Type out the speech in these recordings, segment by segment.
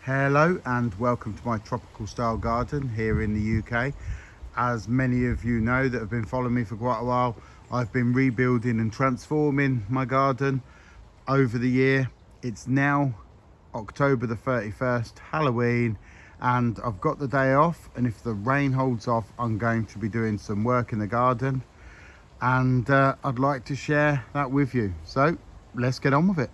Hello and welcome to my tropical style garden here in the UK. As many of you know that have been following me for quite a while, I've been rebuilding and transforming my garden over the year. It's now October the 31st, Halloween, and I've got the day off, and if the rain holds off, I'm going to be doing some work in the garden, and I'd like to share that with you. So let's get on with it.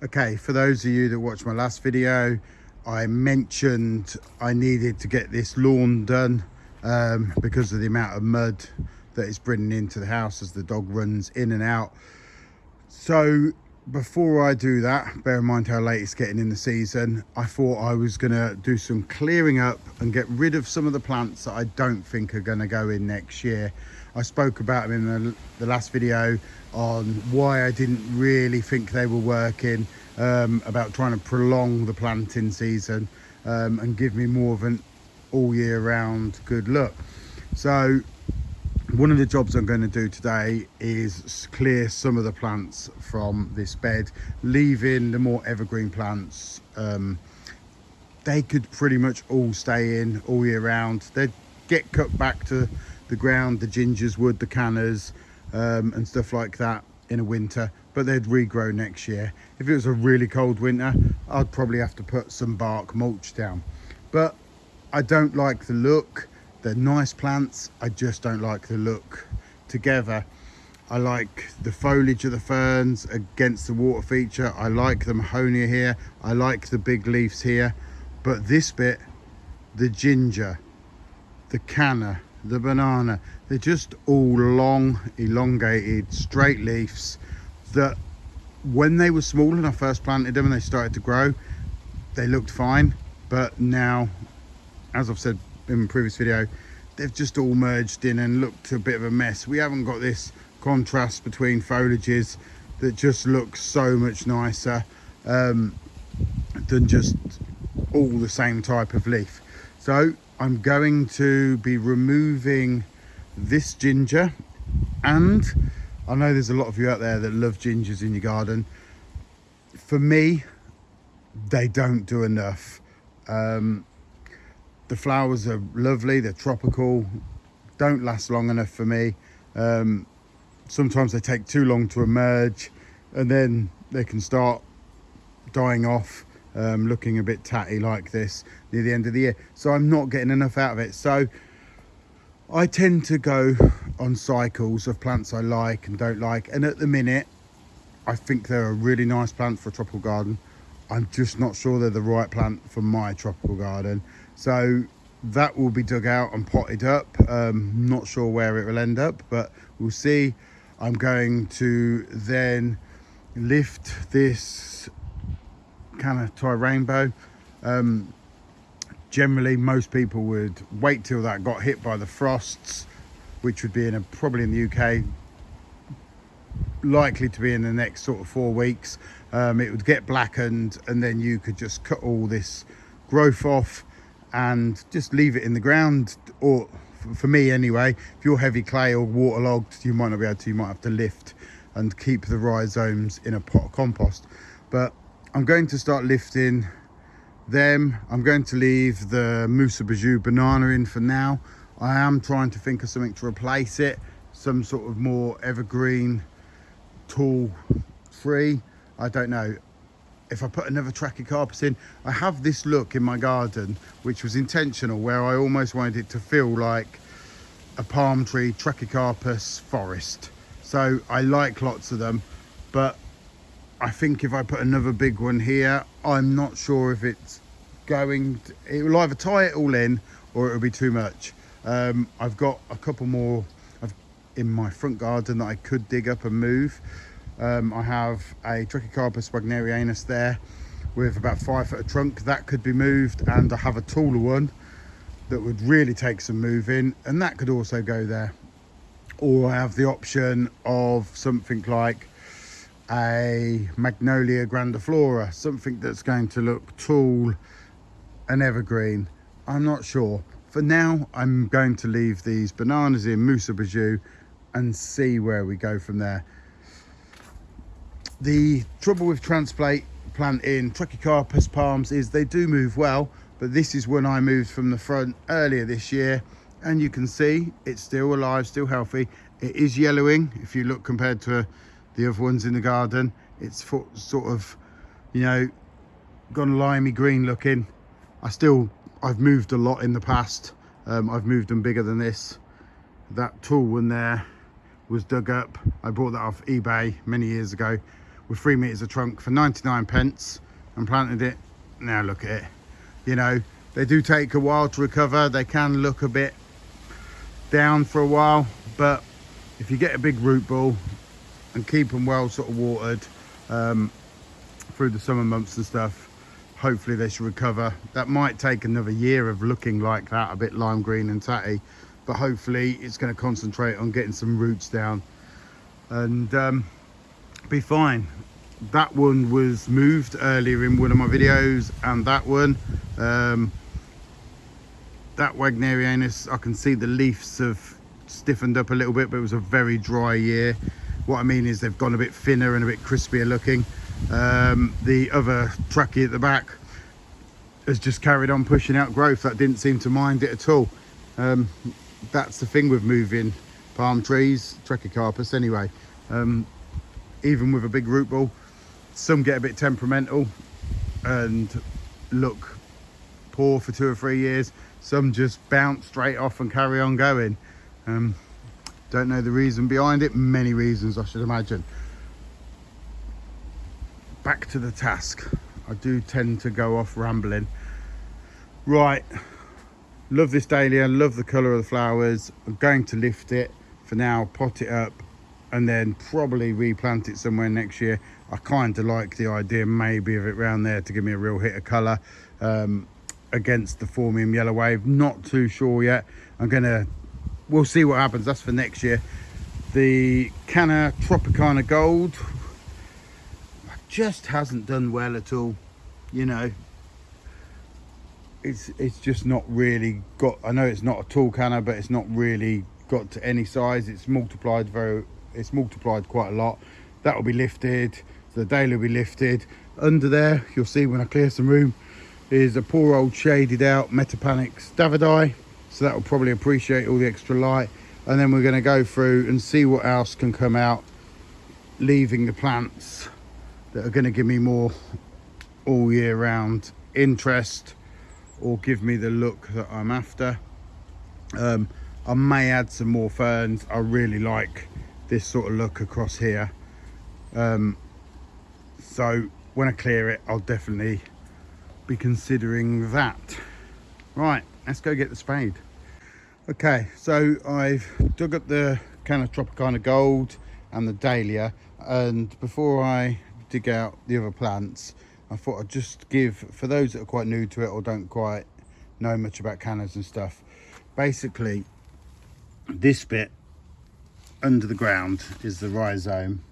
Okay, for those of you that watched my last video, I mentioned I needed to get this lawn done because of the amount of mud that it's bringing into the house as the dog runs in and out. So before I do that, bear in mind how late it's getting in the season, I thought I was going to do some clearing up and get rid of some of the plants that I don't think are going to go in next year. I spoke about them in the last video on why I didn't really think they were working, about trying to prolong the planting season and give me more of an all year round good look. So one of the jobs I'm going to do today is clear some of the plants from this bed, leaving the more evergreen plants. They could pretty much all stay in all year round. They'd get cut back to the ground, the gingers would, the cannas and stuff like that in a winter, but they'd regrow next year. If it was a really cold winter, I'd probably have to put some bark mulch down, but I don't like the look. They're nice plants, I just don't like the look together. I like the foliage of the ferns against the water feature. I like the mahonia here, I like the big leaves here, but this bit, the ginger, the canna, the banana, they're just all long, elongated, straight leaves that when they were small and I first planted them and they started to grow, they looked fine, but now, as I've said in the previous video, they've just all merged in and looked a bit of a mess. We haven't got this contrast between foliages that just looks so much nicer than just all the same type of leaf. So I'm going to be removing this ginger, and I know there's a lot of you out there that love gingers in your garden. For me, they don't do enough. The flowers are lovely, they're tropical, don't last long enough for me. Sometimes they take too long to emerge and then they can start dying off, looking a bit tatty like this near the end of the year. So I'm not getting enough out of it. So I tend to go on cycles of plants I like and don't like. And at the minute, I think they're a really nice plant for a tropical garden. I'm just not sure they're the right plant for my tropical garden. So that will be dug out and potted up. Not sure where it will end up, but we'll see. I'm going to then lift this canna Thai rainbow. Generally, most people would wait till that got hit by the frosts, which would be probably in the UK, likely to be in the next sort of 4 weeks. It would get blackened and then you could just cut all this growth off and just leave it in the ground. Or for me anyway, if you're heavy clay or waterlogged, you might not be able to, you might have to lift and keep the rhizomes in a pot of compost. But I'm going to start lifting them. I'm going to leave the Musa Bijou banana in for now. I am trying to think of something to replace it, some sort of more evergreen, tall, free. I don't know. If I put another trachycarpus in, I have this look in my garden, which was intentional, where I almost wanted it to feel like a palm tree trachycarpus forest. So I like lots of them, but I think if I put another big one here, I'm not sure if it's going to, it will either tie it all in or it'll be too much. I've got a couple more in my front garden that I could dig up and move. I have a Trachycarpus wagnerianus there with about 5 foot of trunk that could be moved, and I have a taller one that would really take some moving, and that could also go there. Or I have the option of something like a Magnolia grandiflora, something that's going to look tall and evergreen. I'm not sure. For now, I'm going to leave these bananas in Musa Bijou and see where we go from there. The trouble with transplant planting Trachycarpus palms is they do move well, but this is when I moved from the front earlier this year, and you can see it's still alive, still healthy. It is yellowing if you look compared to the other ones in the garden. It's sort of, you know, gone limey green looking. I've moved a lot in the past. I've moved them bigger than this. That tall one there was dug up. I bought that off eBay many years ago with 3 meters of trunk for 99 pence and planted it. Now look at it. You know, they do take a while to recover. They can look a bit down for a while, but if you get a big root ball and keep them well sort of watered through the summer months and stuff, hopefully they should recover. That might take another year of looking like that, a bit lime green and tatty, but hopefully it's going to concentrate on getting some roots down and be fine. That one was moved earlier in one of my videos, and that one, that Wagnerianus, I can see the leaves have stiffened up a little bit, but it was a very dry year. What I mean is they've gone a bit thinner and a bit crispier looking. The other trachea at the back has just carried on pushing out growth. That didn't seem to mind it at all. That's the thing with moving palm trees, Trachycarpus anyway. Even with a big root ball, some get a bit temperamental and look poor for 2 or 3 years. Some just bounce straight off and carry on going. Don't know the reason behind it. Many reasons, I should imagine. Back to the task. I do tend to go off rambling. Right, love this dahlia, love the colour of the flowers. I'm going to lift it for now, pot it up, and then probably replant it somewhere next year. I kind of like the idea maybe of it round there to give me a real hit of colour against the Formium Yellow Wave. Not too sure yet. We'll see what happens. That's for next year. The Canna Tropicana Gold just hasn't done well at all. You know, it's just not really got, I know it's not a tall canna, but it's not really got to any size. It's multiplied quite a lot. That will be lifted. So the dahlia will be lifted. Under there, you'll see when I clear some room, is a poor old shaded out Metapanix Davidi. So that will probably appreciate all the extra light. And then we're going to go through and see what else can come out, leaving the plants that are going to give me more all year round interest or give me the look that I'm after. I may add some more ferns. I really like this sort of look across here. So when I clear it, I'll definitely be considering that. Right, let's go get the spade. Okay, so I've dug up the Canna Tropicana Gold and the dahlia, and before I dig out the other plants, I thought I'd just give, for those that are quite new to it or don't quite know much about cannas and stuff, basically this bit under the ground is the rhizome,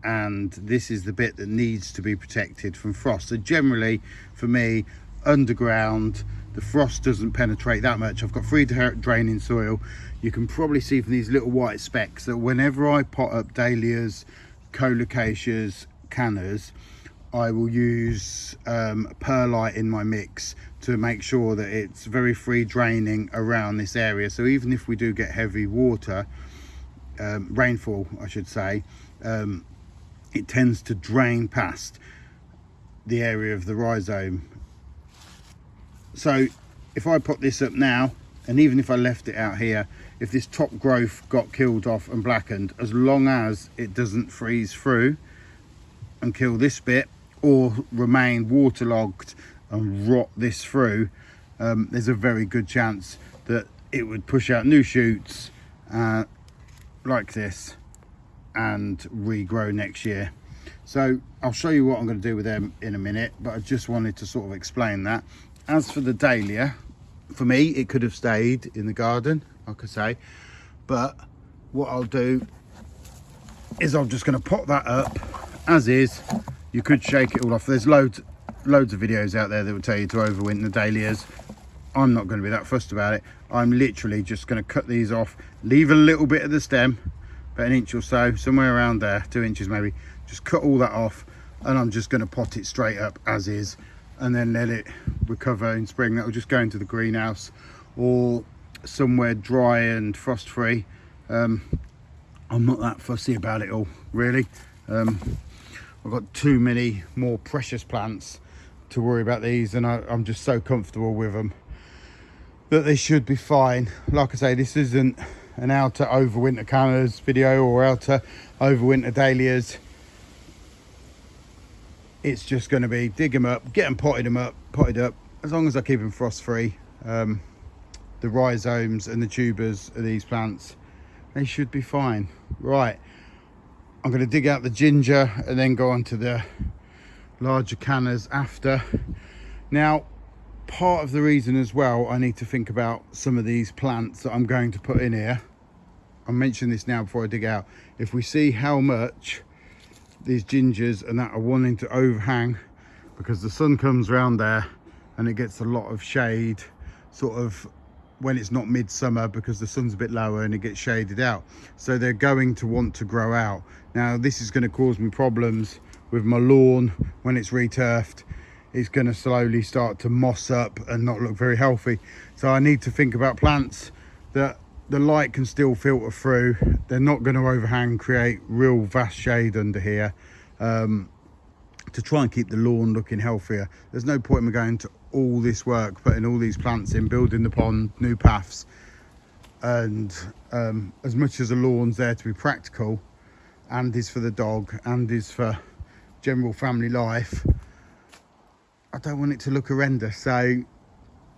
and this is the bit that needs to be protected from frost. So generally for me, underground, the frost doesn't penetrate that much. I've got free draining soil. You can probably see from these little white specks that whenever I pot up dahlias, colocaceas, cannas, I will use perlite in my mix to make sure that it's very free draining around this area. So even if we do get heavy water, rainfall I should say, it tends to drain past the area of the rhizome. So if I put this up now, and even if I left it out here, if this top growth got killed off and blackened, as long as it doesn't freeze through and kill this bit or remain waterlogged and rot this through, there's a very good chance that it would push out new shoots like this and regrow next year. So I'll show you what I'm going to do with them in a minute, but I just wanted to sort of explain that. As for the dahlia, for me it could have stayed in the garden, like I say, but what I'll do is I'm just going to pot that up as is. You could shake it all off. There's loads of videos out there that will tell you to overwinter dahlias. I'm not going to be that fussed about it. I'm literally just going to cut these off, leave a little bit of the stem, about an inch or so, somewhere around there, 2 inches maybe. Just cut all that off, and I'm just going to pot it straight up as is, and then let it recover in spring. That will just go into the greenhouse or somewhere dry and frost free. I'm not that fussy about it all, really. I've got too many more precious plants to worry about these, and I'm just so comfortable with them that they should be fine. Like I say, this isn't an how to overwinter cannas video or how to overwinter dahlias. It's just going to be dig them up, get them potted up, as long as I keep them frost free. The rhizomes and the tubers of these plants, they should be fine. Right, I'm going to dig out the ginger and then go on to the larger cannas after. Now, part of the reason as well, I need to think about some of these plants that I'm going to put in here. I'll mention this now before I dig out. If we see how much these gingers and that are wanting to overhang, because the sun comes around there and it gets a lot of shade sort of when it's not midsummer, because the sun's a bit lower and it gets shaded out, so they're going to want to grow out. Now this is going to cause me problems with my lawn when it's returfed. It's going to slowly start to moss up and not look very healthy. So I need to think about plants that the light can still filter through. They're not going to overhang, create real vast shade under here, to try and keep the lawn looking healthier. There's no point in me going to all this work, putting all these plants in, building the pond, new paths, and as much as a lawn's there to be practical and is for the dog and is for general family life, I don't want it to look horrendous. So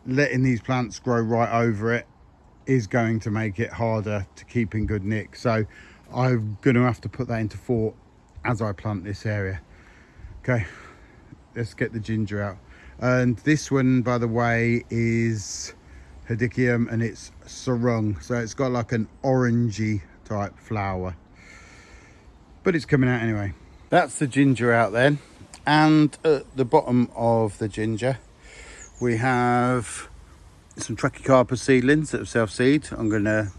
letting these plants grow right over it is going to make it harder to keep in good nick. So I'm going to have to put that into thought as I plant this area. Okay, let's get the ginger out. And this one, by the way, is Hedychium, and it's sarung, so it's got like an orangey type flower, but it's coming out anyway. That's the ginger out then. And at the bottom of the ginger we have some Trachycarpus seedlings that have self-seed. I'm going to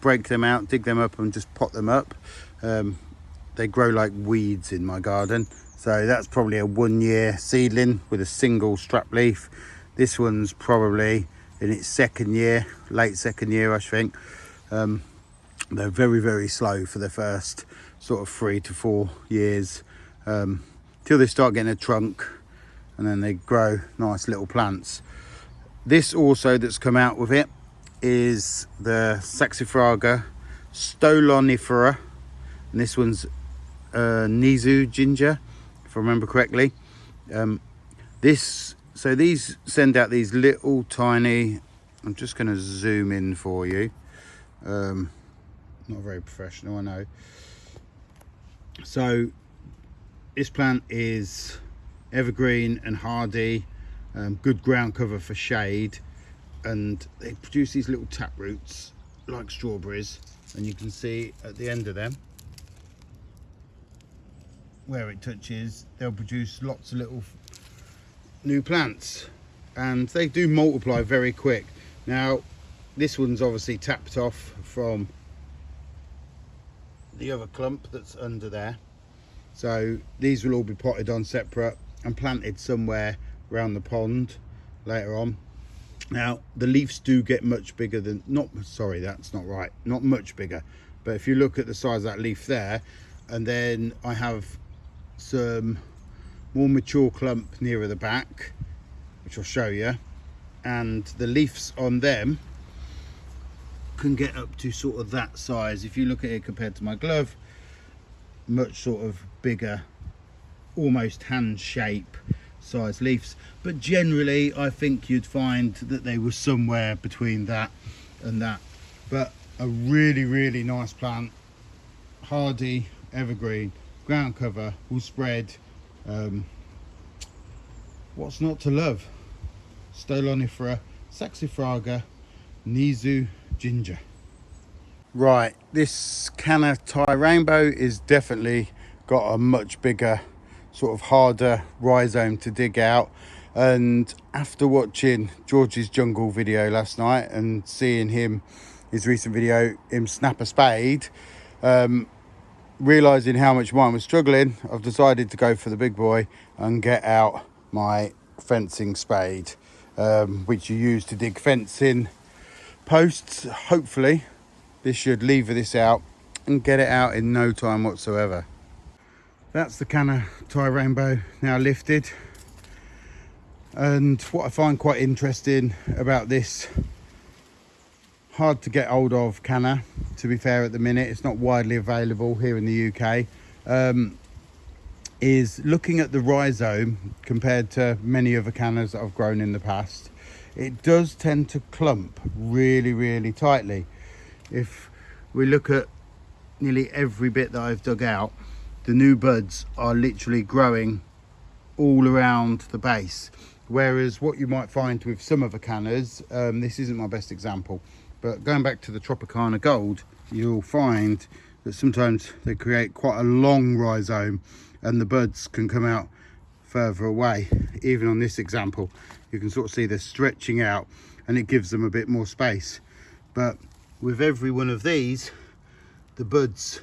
break them out, dig them up and just pot them up. They grow like weeds in my garden, so that's probably a 1 year seedling with a single strap leaf. This one's probably in its second year, late second year I think. They're very, very slow for the first sort of 3 to 4 years, till they start getting a trunk, and then they grow nice little plants. This also that's come out with it is the Saxifraga stolonifera, and this one's Nizu ginger, if I remember correctly. So these send out these little tiny, I'm just going to zoom in for you, not very professional, I know. So this plant is evergreen and hardy, good ground cover for shade, and they produce these little tap roots like strawberries, and you can see at the end of them where it touches, they'll produce lots of little new plants, and they do multiply very quick. Now this one's obviously tapped off from the other clump that's under there, so these will all be potted on separate and planted somewhere around the pond later on. Now the leaves do get much bigger than, not much bigger, but if you look at the size of that leaf there, and then I have some more mature clump nearer the back which I'll show you, and the leaves on them can get up to sort of that size. If you look at it compared to my glove, much sort of bigger, almost hand shape size leaves, but generally I think you'd find that they were somewhere between that and that. But a really, really nice plant, hardy, evergreen, ground cover, will spread. What's not to love? Stolonifera, Saxifraga, Nizu ginger. Right, this canna Thai rainbow is definitely got a much bigger, sort of harder rhizome to dig out. And after watching George's jungle video last night and seeing his recent video, him snap a spade, realising how much mine was struggling, I've decided to go for the big boy and get out my fencing spade, which you use to dig fencing posts. Hopefully this should lever this out and get it out in no time whatsoever. That's the canna tie rainbow now lifted. And what I find quite interesting about this hard to get hold of canna, to be fair, at the minute, it's not widely available here in the UK, is looking at the rhizome compared to many other cannas that I've grown in the past. It does tend to clump really tightly. If we look at nearly every bit that I've dug out, the new buds are literally growing all around the base. Whereas what you might find with some other cannas, this isn't my best example, but going back to the Tropicana Gold, you'll find that sometimes they create quite a long rhizome and the buds can come out further away. Even on this example, you can sort of see they're stretching out and it gives them a bit more space. But with every one of these, the buds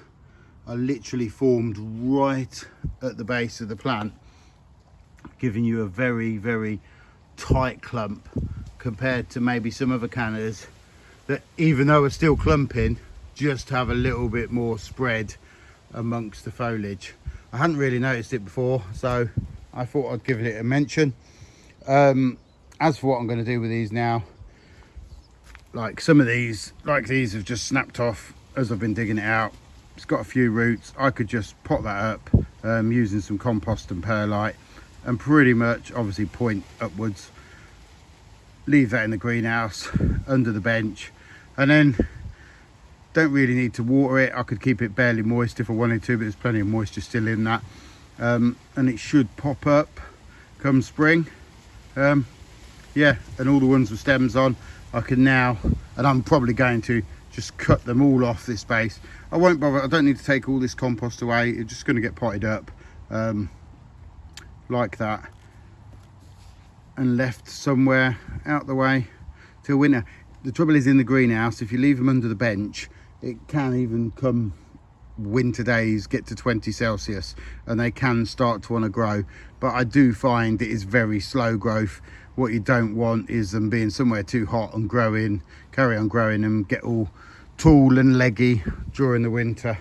are literally formed right at the base of the plant, giving you a very tight clump compared to maybe some other cannas that, even though are still clumping, just have a little bit more spread amongst the foliage. I hadn't really noticed it before, so I thought I'd give it a mention. As for what I'm going to do with these now, like some of these, like these, have just snapped off as I've been digging it out. It's got a few roots. I could just pot that up using some compost and perlite, and pretty much obviously point upwards, leave that in the greenhouse under the bench, and then don't really need to water it. I could keep it barely moist if I wanted to, but there's plenty of moisture still in that, and it should pop up come spring. Yeah, and all the ones with stems on, I can now, and I'm probably going to just cut them all off this base. I won't bother, I don't need to take all this compost away. It's just going to get potted up like that and left somewhere out the way till winter. The trouble is, in the greenhouse, if you leave them under the bench, it can even come winter days get to 20 Celsius and they can start to want to grow, but I do find it is very slow growth. What you don't want is them being somewhere too hot and growing, carry on growing and get all tall and leggy during the winter.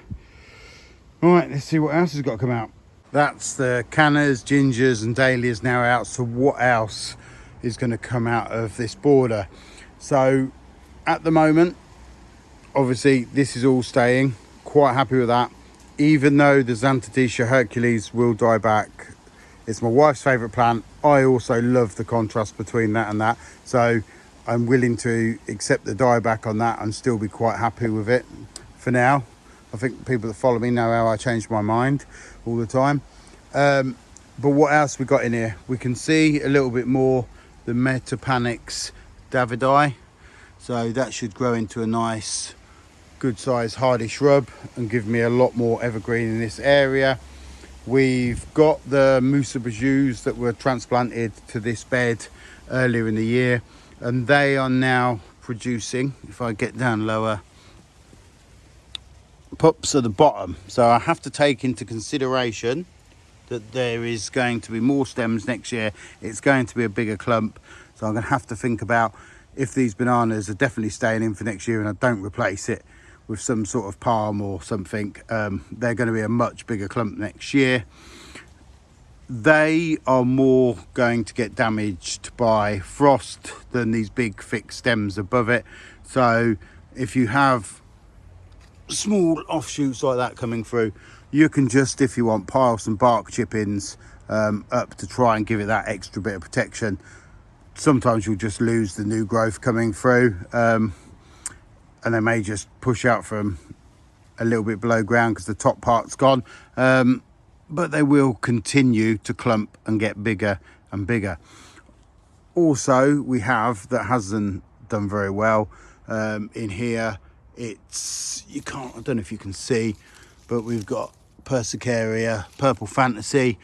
All right, let's see what else has got to come out. That's the cannas, gingers and dahlias now out. So what else is going to come out of this border? So at the moment, obviously this is all staying. Quite happy with that, even though the Xanthodecia Hercules will die back. It's my wife's favourite plant. I also love the contrast between that and that, so I'm willing to accept the dieback on that and still be quite happy with it for now. I think people that follow me know how I change my mind all the time. But what else we got in here? We can see a little bit more the Metapanix davidi, so that should grow into a nice good sized hardy shrub and give me a lot more evergreen in this area. We've got the Musa Bijous that were transplanted to this bed earlier in the year, and they are now producing, if I get down lower, pups at the bottom. So I have to take into consideration that there is going to be more stems next year. It's going to be a bigger clump, so I'm going to have to think about if these bananas are definitely staying in for next year and I don't replace it with some sort of palm or something. They're going to be a much bigger clump next year. They are more going to get damaged by frost than these big thick stems above it. So if you have small offshoots like that coming through, you can just, if you want, pile some bark chippings up to try and give it that extra bit of protection. Sometimes you'll just lose the new growth coming through, and they may just push out from a little bit below ground because the top part's gone, but they will continue to clump and get bigger and bigger. Also, we have, that hasn't done very well in here, it's, you can't, I don't know if you can see, but we've got Persicaria, Purple Fantasy.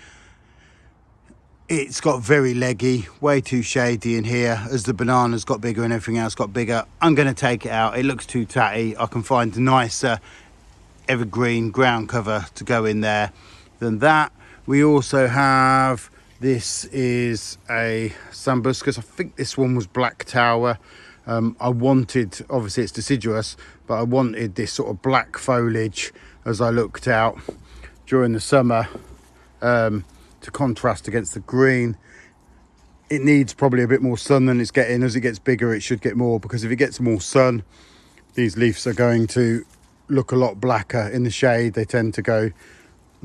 it's got very leggy, way too shady in here. As the bananas got bigger and everything else got bigger, I'm going to take it out. It looks too tatty. I can find nicer evergreen ground cover to go in there than that. We also have, this is a Sambucus. I think this one was Black Tower. I wanted, obviously it's deciduous, but I wanted this sort of black foliage as I looked out during the summer, to contrast against the green. It needs probably a bit more sun than it's getting. As it gets bigger, it should get more, because if it gets more sun, these leaves are going to look a lot blacker in the shade. They tend to go,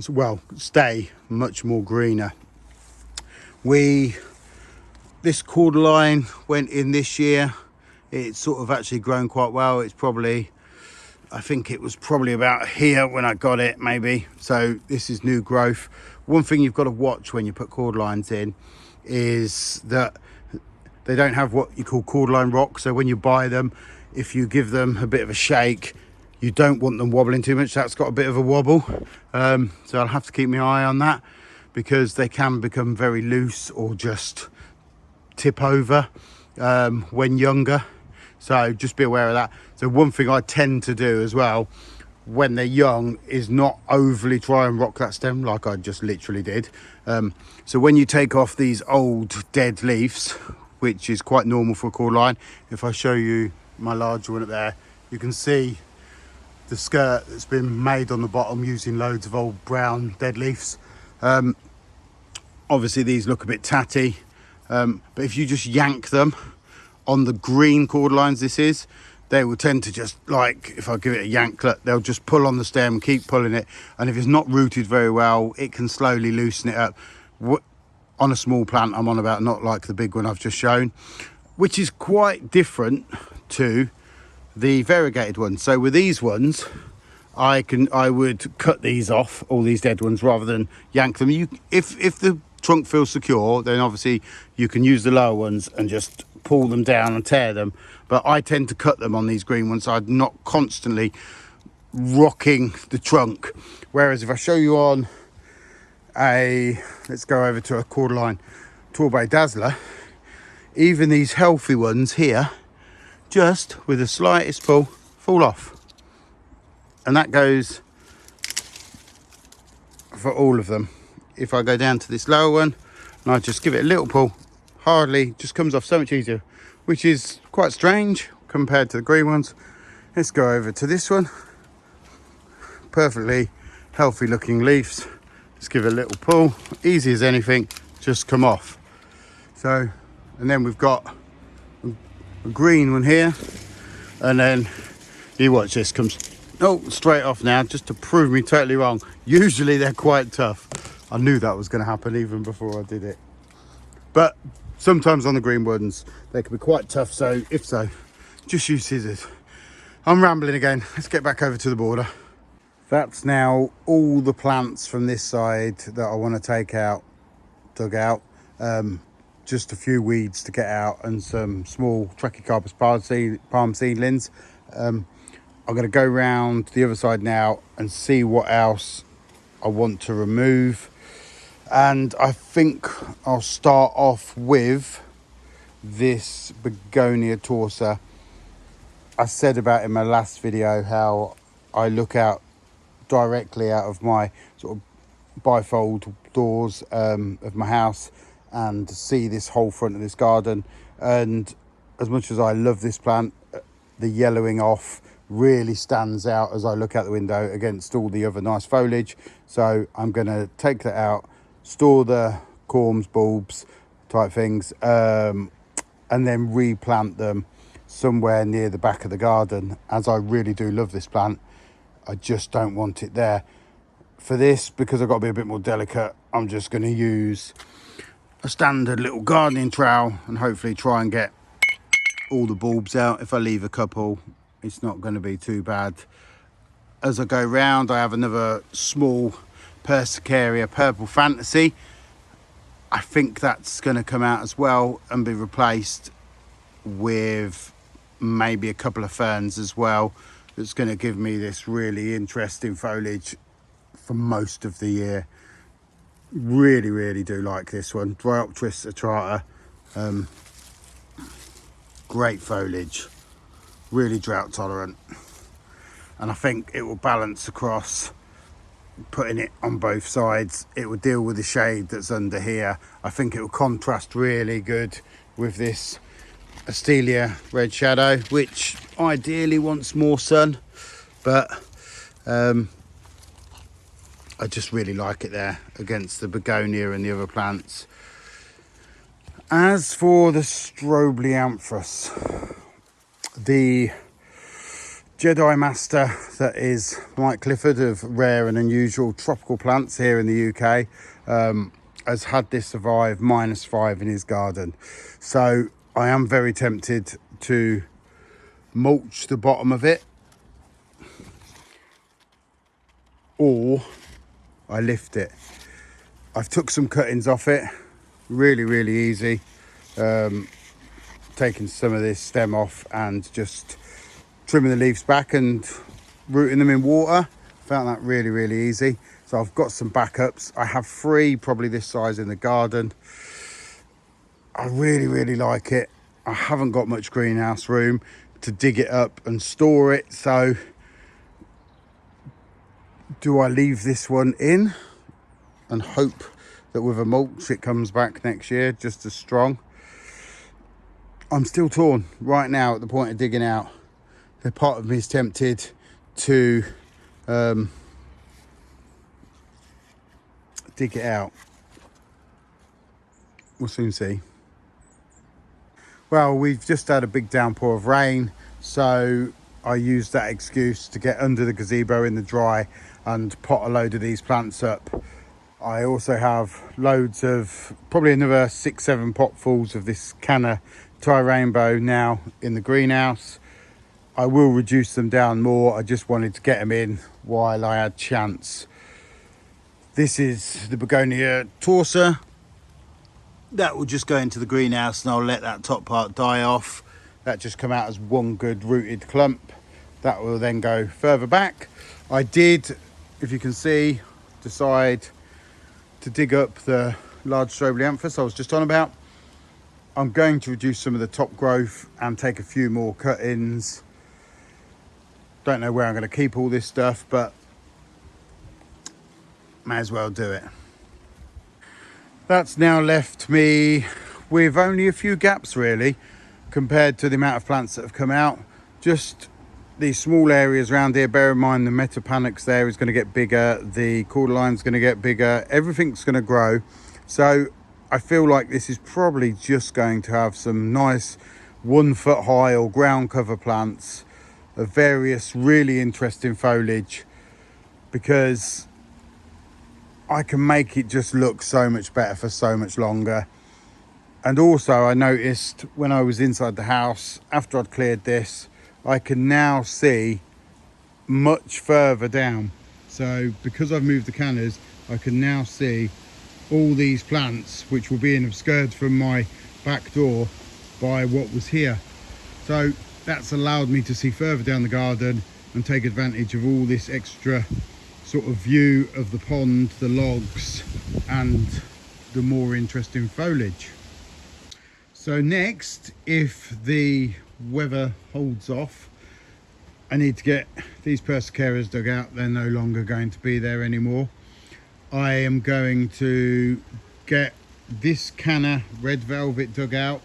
well, stay much more greener. This cordyline went in this year. It's sort of actually grown quite well. It's probably, I think it was probably about here when I got it, maybe. So this is new growth. One thing you've got to watch when you put cordylines in is that they don't have what you call cordyline rock. So when you buy them, if you give them a bit of a shake, you don't want them wobbling too much. That's got a bit of a wobble. So I'll have to keep my eye on that, because they can become very loose or just tip over when younger. So just be aware of that. So one thing I tend to do as well when they're young is not overly try and rock that stem like I just literally did. So when you take off these old dead leaves, which is quite normal for a cordyline, if I show you my larger one up there, you can see the skirt that's been made on the bottom using loads of old brown dead leaves. Obviously these look a bit tatty, but if you just yank them on the green cordylines, they will tend to just, like, if I give it a yank, they'll just pull on the stem, keep pulling it, and if it's not rooted very well, it can slowly loosen it up. On a small plant I'm on about, not like the big one I've just shown, which is quite different to the variegated ones. So with these ones, I would cut these off, all these dead ones, rather than yank them. If the trunk feels secure, then obviously you can use the lower ones and just pull them down and tear them, but I tend to cut them on these green ones, so I'm not constantly rocking the trunk. Whereas if I show you on let's go over to a cordyline Torbay Dazzler, even these healthy ones here, just with the slightest pull, fall off. And that goes for all of them. If I go down to this lower one and I just give it a little pull, hardly, just comes off so much easier, which is quite strange compared to the green ones. Let's go over to this one. Perfectly healthy looking leaves. Just give it a little pull, easy as anything, just come off. So, and then we've got a green one here, and then you watch this, comes straight off now, just to prove me totally wrong. Usually they're quite tough. I knew that was going to happen even before I did it, but sometimes on the green ones they can be quite tough, so if so, just use scissors. I'm rambling again. Let's get back over to the border. That's now all the plants from this side that I want to take out, dug out. Just a few weeds to get out and some small Trachycarpus palm seedlings. I'm going to go round the other side now and see what else I want to remove. And I think I'll start off with this Begonia torsa. I said about in my last video how I look out directly out of my sort of bifold doors of my house and see this whole front of this garden. And as much as I love this plant, the yellowing off really stands out as I look out the window against all the other nice foliage. So I'm going to take that out, store the corms, bulbs type things, and then replant them somewhere near the back of the garden, as I really do love this plant. I just don't want it there. For this, because I've got to be a bit more delicate, I'm just going to use a standard little gardening trowel and hopefully try and get all the bulbs out. If I leave a couple, it's not going to be too bad. As I go round, I have another small Persicaria Purple Fantasy. I think that's going to come out as well and be replaced with maybe a couple of ferns as well. That's going to give me this really interesting foliage for most of the year. Really do like this one. Dryopteris atrata. Great foliage, really drought tolerant, and I think it will balance across. Putting it on both sides, it will deal with the shade that's under here. I think it will contrast really good with this Astelia red shadow, which ideally wants more sun, but I just really like it there against the begonia and the other plants. As for the Strobianthus, the Jedi Master that is Mike Clifford of Rare and Unusual Tropical Plants here in the UK, has had this survive -5 in his garden. So I am very tempted to mulch the bottom of it, or I lift it. I've took some cuttings off it, really easy. Taking some of this stem off and just trimming the leaves back and rooting them in water. Found that really easy. So I've got some backups. I have 3 probably this size in the garden. I really like it. I haven't got much greenhouse room to dig it up and store it, so do I leave this one in and hope that with a mulch it comes back next year just as strong? I'm still torn right now at the point of digging out. The part of me is tempted to dig it out. We'll soon see. Well, we've just had a big downpour of rain, so I used that excuse to get under the gazebo in the dry and pot a load of these plants up. I also have loads of, probably another 6-7 potfuls of this canna Rainbow now in the greenhouse. I will reduce them down more. I just wanted to get them in while I had chance. This is the Begonia torsa. That will just go into the greenhouse and I'll let that top part die off. That just come out as one good rooted clump. That will then go further back. I did, if you can see, decide to dig up the large Strobianthus I was just on about. I'm going to reduce some of the top growth and take a few more cuttings. Don't know where I'm going to keep all this stuff, but may as well do it. That's now left me with only a few gaps really, compared to the amount of plants that have come out. Just these small areas around here. Bear in mind the Metapanax there is going to get bigger, the Cordeline's going to get bigger, everything's going to grow. So I feel like this is probably just going to have some nice 1 foot high or ground cover plants of various really interesting foliage, because I can make it just look so much better for so much longer. And also I noticed when I was inside the house, after I'd cleared this, I can now see much further down. So because I've moved the cannas, I can now see all these plants which were being obscured from my back door by what was here. So that's allowed me to see further down the garden and take advantage of all this extra sort of view of the pond, the logs and the more interesting foliage. So next, if the weather holds off, I need to get these persicaras dug out. They're no longer going to be there anymore. I am going to get this canna red velvet dug out,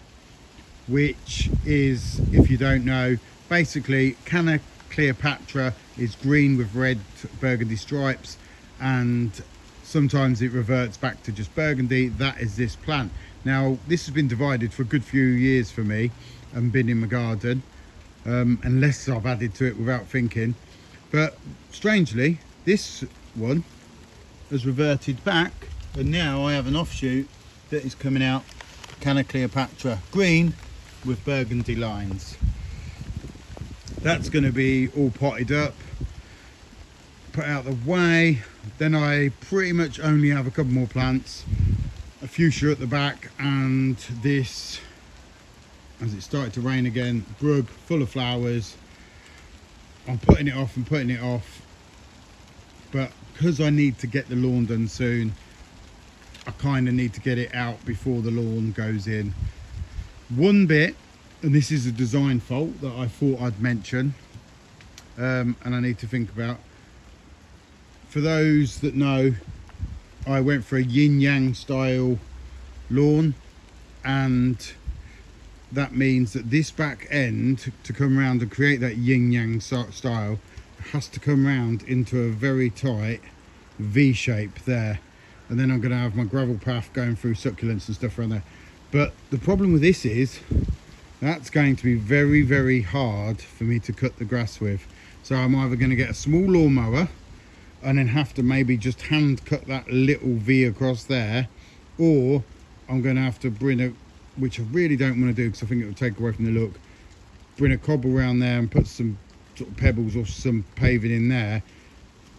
which is, if you don't know, basically canna Cleopatra is green with red burgundy stripes, and sometimes it reverts back to just burgundy. That is this plant. Now this has been divided for a good few years for me and been in my garden, unless I've added to it without thinking. But strangely, this one has reverted back, and now I have an offshoot that is coming out, canna Cleopatra green with burgundy lines. That's going to be all potted up, put out the way. Then I pretty much only have a couple more plants, a fuchsia at the back, and this, as it started to rain again, brug full of flowers. I'm putting it off and putting it off, but because I need to get the lawn done soon, kind of need to get it out before the lawn goes in. One bit, and this is a design fault that I thought I'd mention, and I need to think about. For those that know, I went for a yin-yang style lawn, and that means that this back end, to come around and create that yin-yang style, has to come round into a very tight V shape there, and then I'm going to have my gravel path going through succulents and stuff around there. But the problem with this is that's going to be very, very hard for me to cut the grass with. So I'm either going to get a small lawnmower and then have to maybe just hand cut that little V across there, or I'm going to have to bring a, which I really don't want to do because I think it will take away from the look, bring a cobble around there and put some sort of pebbles or some paving in there,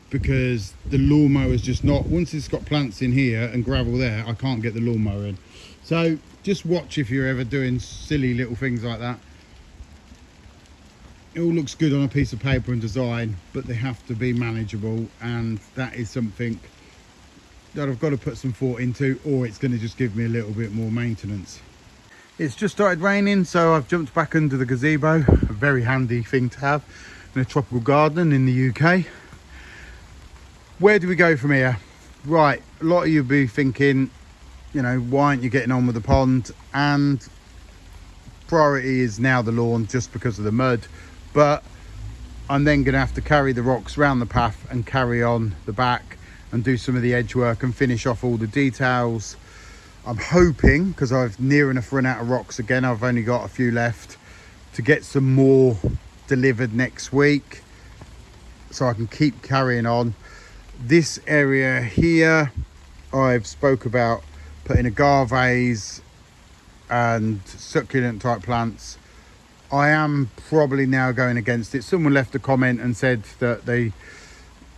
because the lawnmower is just not, once it's got plants in here and gravel there, I can't get the lawnmower in. So just watch if you're ever doing silly little things like that. It all looks good on a piece of paper and design, but they have to be manageable, and that is something that I've got to put some thought into, or it's going to just give me a little bit more maintenance. It's just started raining, so I've jumped back under the gazebo, a very handy thing to have in a tropical garden in the UK. Where do we go from here? Right, a lot of you will be thinking, you know, why aren't you getting on with the pond? And priority is now the lawn, just because of the mud, but I'm then going to have to carry the rocks around the path and carry on the back and do some of the edge work and finish off all the details. I'm hoping, because I've near enough run out of rocks again, I've only got a few left, to get some more delivered next week so I can keep carrying on. This area here, I've spoke about putting agaves and succulent type plants. I am probably now going against it. Someone left a comment and said that they,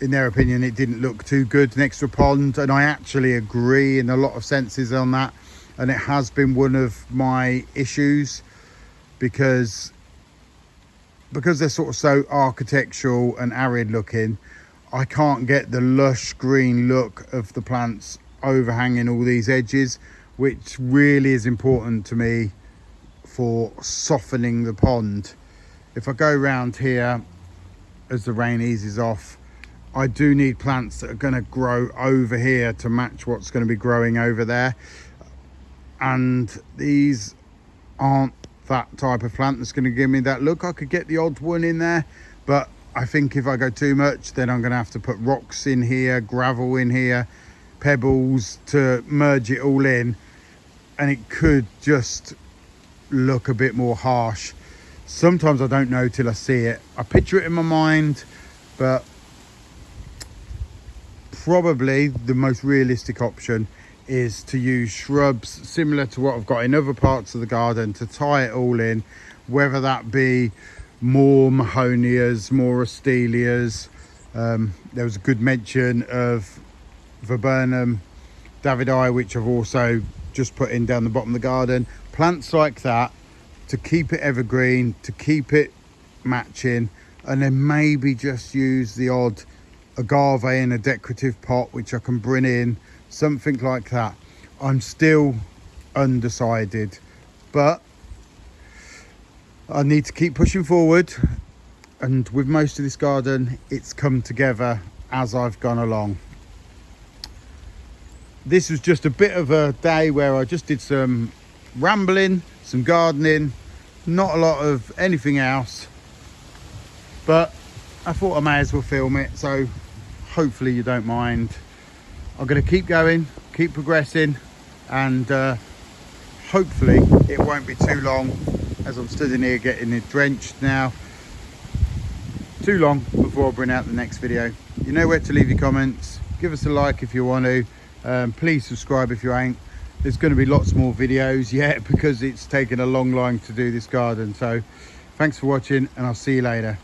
in their opinion, it didn't look too good next to a pond, and I actually agree in a lot of senses on that, and it has been one of my issues because they're sort of so architectural and arid looking. I can't get the lush green look of the plants overhanging all these edges, which really is important to me for softening the pond. If I go around here as the rain eases off, I do need plants that are going to grow over here to match what's going to be growing over there, and these aren't that type of plant that's going to give me that look. I could get the odd one in there, but I think if I go too much, then I'm going to have to put rocks in here, gravel in here, pebbles to merge it all in, and it could just look a bit more harsh. Sometimes I don't know till I see it. I picture it in my mind, but probably the most realistic option is to use shrubs similar to what I've got in other parts of the garden to tie it all in, whether that be more mahonias, more astelias. There was a good mention of viburnum davidii, which I've also just put in down the bottom of the garden. Plants like that to keep it evergreen, to keep it matching, and then maybe just use the odd agave in a decorative pot which I can bring in, something like that. I'm still undecided, but I need to keep pushing forward, and with most of this garden it's come together as I've gone along. This was just a bit of a day where I just did some rambling, some gardening, not a lot of anything else, but I thought I may as well film it, so hopefully you don't mind. I'm going to keep going, keep progressing, and hopefully it won't be too long, as I'm stood in here getting it drenched now, too long before I bring out the next video. You know where to leave your comments. Give us a like if you want to. Please subscribe if you ain't. There's going to be lots more videos yet because it's taken a long time to do this garden. So thanks for watching, and I'll see you later.